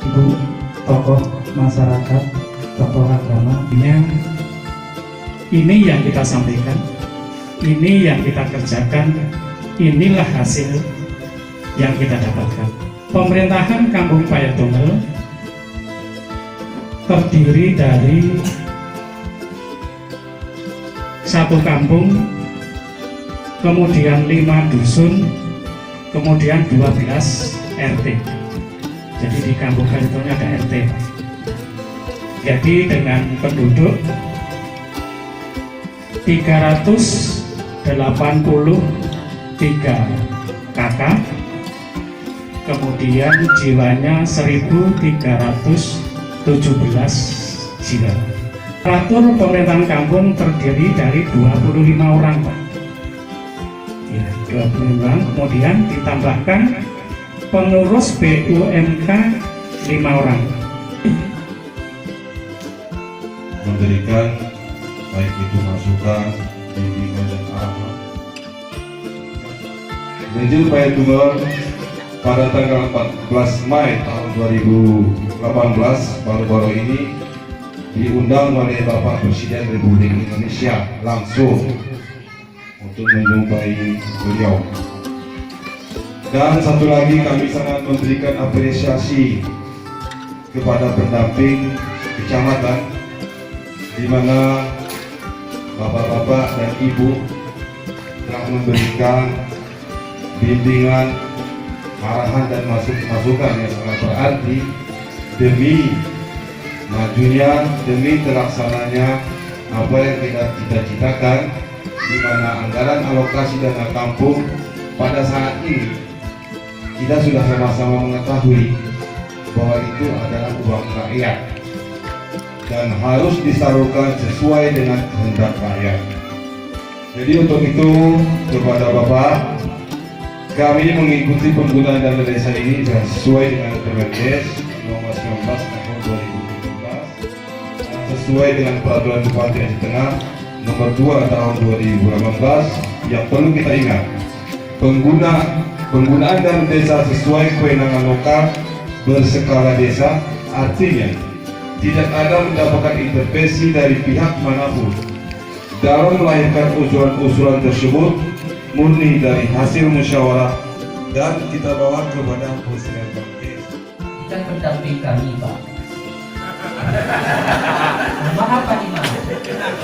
Ibu tokoh masyarakat, tokoh agama, ini yang kita sampaikan, ini yang kita kerjakan, inilah hasil yang kita dapatkan. Pemerintahan Kampung Payatunggal terdiri dari satu kampung, kemudian 5 dusun, kemudian 12 RT. Jadi di Kampung Payatunggal ada RT. Jadi dengan penduduk 383 kakak, kemudian jiwanya 1317 jiwa. Aparatur pemerintahan kampung terdiri dari 25 orang, Pak. Ya, 25 orang, kemudian ditambahkan pengurus BUMK 5 orang. Memberikan baik itu masukan, bimbingan dan arahan. Rejim Payatunggal pada tanggal 14 Mei tahun 2018 baru-baru ini diundang oleh Bapak Presiden Republik Indonesia langsung untuk menjumpai beliau. Dan satu lagi, kami sangat memberikan apresiasi kepada pendamping kecamatan, di mana bapak-bapak dan ibu telah memberikan bimbingan, arahan dan masukan yang sangat berarti demi majunya, demi terlaksananya apa yang kita cita-citakan, di mana anggaran alokasi dana kampung pada saat ini kita sudah sama-sama mengetahui bahwa itu adalah uang rakyat dan harus disalurkan sesuai dengan kehendak rakyat. Jadi untuk itu kepada Bapak, kami mengikuti penggunaan dana desa ini sesuai dengan Permendes nomor 19 tahun 2017, sesuai dengan peraturan Bupati Aceh Tengah nomor 2 tahun 2018. Yang perlu kita ingat, penggunaan dana desa sesuai kewenangan lokal berskala desa, artinya tidak ada mendapatkan intervensi dari pihak manapun dalam melahirkan usulan-usulan tersebut, murni dari hasil musyawarah dan kita bawa kepada Presiden Bangkes. Kan pendamping kami, Pak. Maaf Pak Imam,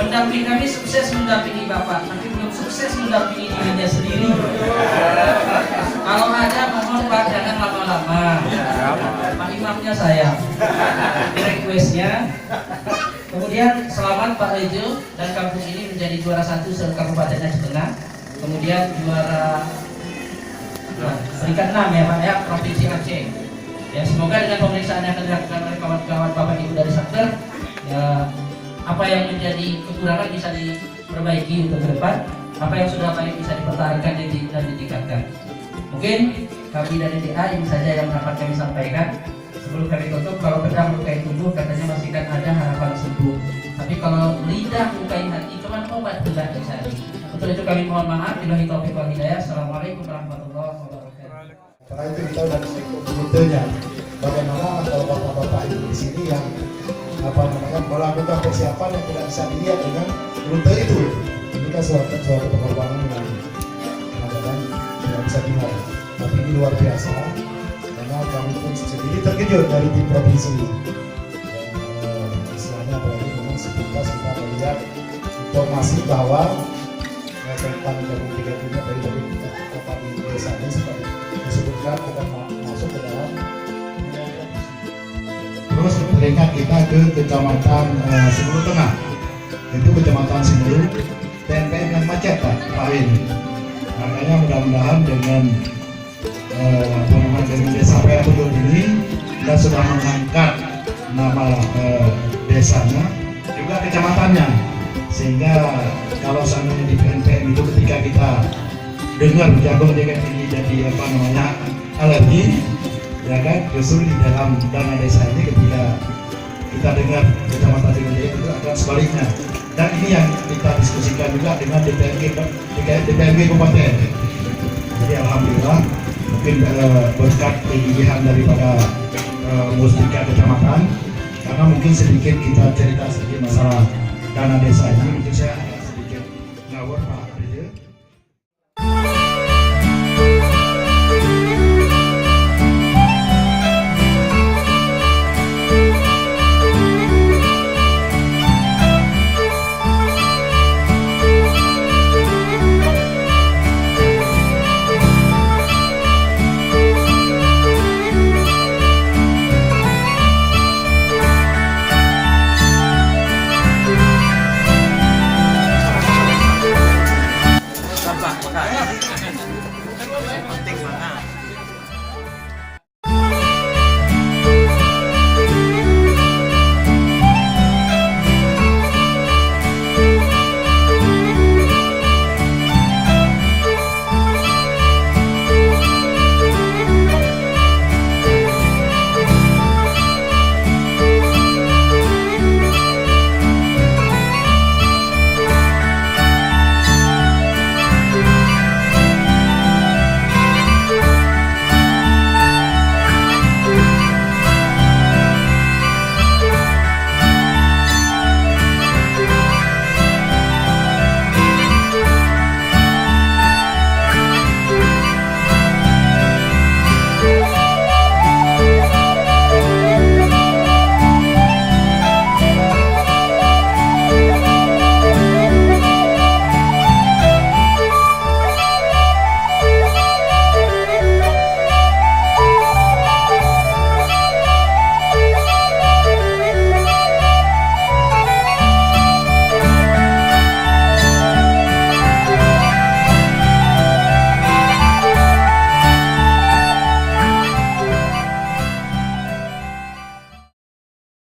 pendamping kami sukses mendampingi Bapak, tapi belum sukses mendampingi dirinya sendiri. Kalau ada mohon Pak jangan lama-lama. Pak Imamnya saya. Requestnya. Kemudian selamat Pak Rejo dan kampung ini menjadi juara 1 se-Kabupaten Aceh Tengah. Kemudian juara peringkat 6 ya Pak ya, Provinsi Aceh. Ya, semoga dengan pemeriksaan yang akan dilakukan oleh kawan-kawan Bapak Ibu dari Satker, ya, apa yang menjadi kekurangan bisa diperbaiki untuk ke depan, apa yang sudah baik bisa dipertahankan dan ditingkatkan. Mungkin kami dari DA ini saja yang dapat kami sampaikan. Sebelum kami tutup, kalau pedang melukai tubuh katanya masih kan ada harapan sembuh. Tapi kalau lidah melukai hati, cuma obat tidak dicari. Untuk itu kami mohon maaf. Billahi taufiq wal hidayah. Assalamualaikum warahmatullahi wabarakatuh. Karena itu kita udah rutenya. Bagaimana kalau bapak-bapak itu di sini yang melakukan persiapan yang tidak bisa dilihat dengan rute itu. Ini kan suatu pengorbanan yang kadang-kadang tidak bisa dilihat. Tapi ini luar biasa. Karena kami pun sendiri terkejut dari tim provinsi. Istilahnya berarti memang sepintas kita melihat informasi bahwa tentang Kampung Payatunggal dari kota di desa ini seperti disebutkan akan masuk ke dalam. Terus teringat kita ke kecamatan Simelu Tengah, itu kecamatan Simelu, TNPM yang macet Pak ini. Makanya mudah-mudahan dengan dengan desa Payatunggal ini kita sudah mengangkat nama desanya juga kecamatannya, sehingga kalau seandainya di PNPM itu ketika kita dengar jagung jagat ini jadi alergi, ya kan, justru di dalam dana desa ini ketika kita dengar kecamatan Simelu itu agak sebaliknya. Dan ini yang kita diskusikan juga dengan DPRD Kabupaten. Jadi alhamdulillah mungkin berkat kegigihan daripada Musbika Kecamatan, karena mungkin sedikit kita cerita sedikit masalah dana desa ini, mungkin saya